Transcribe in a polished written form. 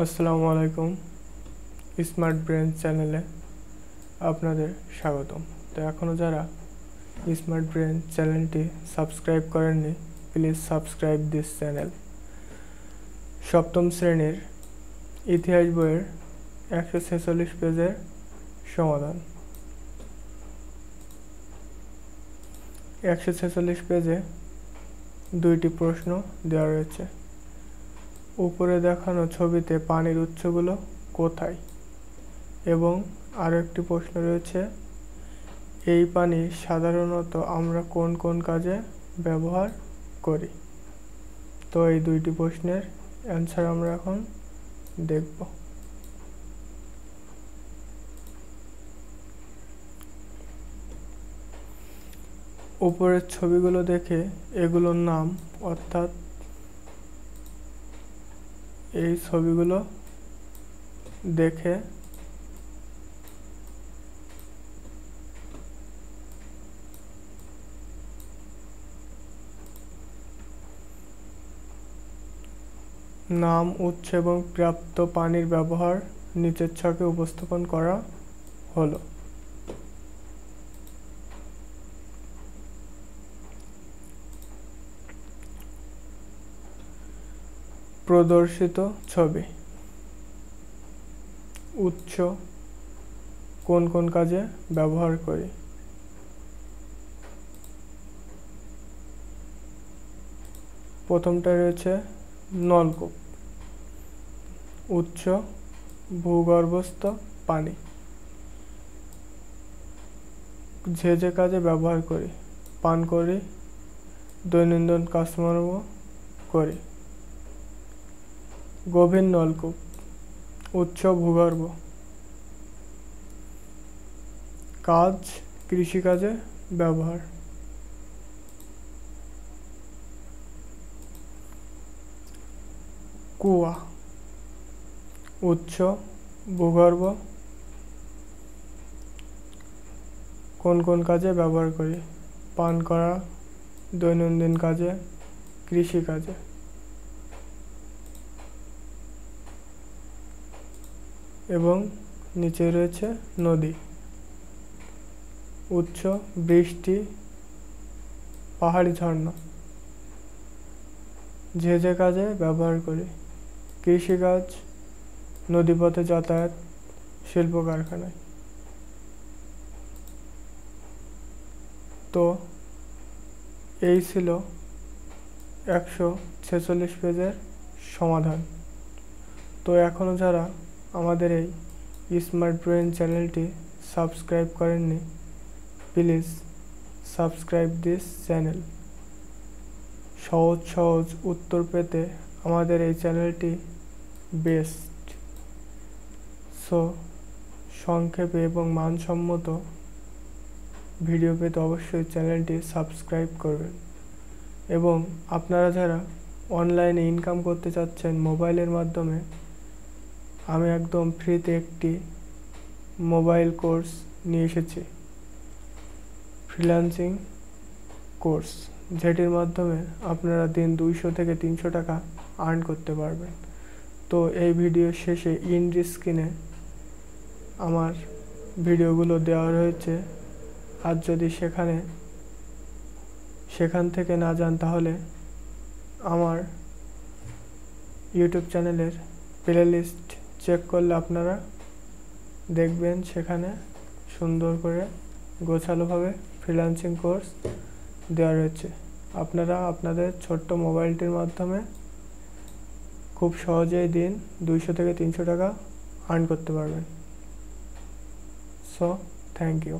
আসসালামু আলাইকুম। Smart brain চ্যানেলে আপনাদের স্বাগতম। তো এখনও যারা স্মার্ট ব্রেন চ্যানেলটি সাবস্ক্রাইব করেননি, প্লিজ সাবস্ক্রাইব দিস চ্যানেল। সপ্তম শ্রেণীর ইতিহাস বইয়ের 146 পেজের সমাধান। 146 পেজে দুইটি প্রশ্ন দেওয়া রয়েছে। উপরে দেখানো ছবিতে পানির উৎসগুলো কোথায়? এবং আরও একটি প্রশ্ন রয়েছে, এই পানি সাধারণত আমরা কোন কোন কাজে ব্যবহার করি? তো এই দুইটি প্রশ্নের অ্যান্সার আমরা এখন দেখব। উপরের ছবিগুলো দেখে এগুলোর নাম, অর্থাৎ এই ছবিগুলো দেখে নাম, উৎস এবং প্রাপ্ত পানির ব্যবহার নিচের ছকে উপস্থাপন করা হলো। প্রদর্শিত ছবি। উৎস কোন কোন কাজে ব্যবহার করি? প্রথমটা রয়েছে নলকূপ। উৎস ভূগর্ভস্থ পানি। যে যে কাজে ব্যবহার করি: পান করি, দৈনন্দিন কাজকর্ম করি। গভীর নলকূপ। উৎস ভূগর্ভ। কাজ কৃষিকাজে ব্যবহার। কুয়া। উৎস ভূগর্ভ। কোন কোন কাজে ব্যবহার করি? পান করা, দৈনন্দিন কাজে, কৃষিকাজে। এবং নিচে রয়েছে নদী। উৎস বৃষ্টি, পাহাড়ি ঝর্ণা। যে যে কাজে ব্যবহার করি: কৃষিকাজ, নদীপথে যাতায়াত, শিল্প কারখানায়। তো এই ছিল 146 পেজের সমাধান। তো এখনও যারা আমাদের এই স্মার্ট ব্রেন চ্যানেলটি সাবস্ক্রাইব করেননি, প্লিজ সাবস্ক্রাইব দিস চ্যানেল। সহজ সহজ উত্তর পেতে আমাদের এই চ্যানেলটি বেস্ট। সো সংক্ষেপে এবং মানসম্মত ভিডিও পেতে অবশ্যই চ্যানেলটি সাবস্ক্রাইব করবেন। এবং আপনারা যারা অনলাইনে ইনকাম করতে চাচ্ছেন মোবাইলের মাধ্যমে, আমি একদম ফ্রিতে একটি মোবাইল কোর্স নিয়ে এসেছি, ফ্রিল্যান্সিং কোর্স, যেটির মাধ্যমে আপনারা দিন 200 থেকে 300 টাকা আর্ন করতে পারবেন। তো এই ভিডিওর শেষে ইন্ড স্ক্রিনে আমার ভিডিওগুলো দেওয়া রয়েছে। আর যদি সেখান থেকে না যান, তাহলে আমার ইউটিউব চ্যানেলের প্লেলিস্ট চেক করলে আপনারা দেখবেন সেখানে সুন্দর করে গোছালোভাবে ফ্রিল্যান্সিং কোর্স দেওয়া রয়েছে। আপনারা আপনাদের ছোট্ট মোবাইলটির মাধ্যমে খুব সহজেই দিন 200 থেকে 300 টাকা আর্ন করতে পারবেন। So thank you.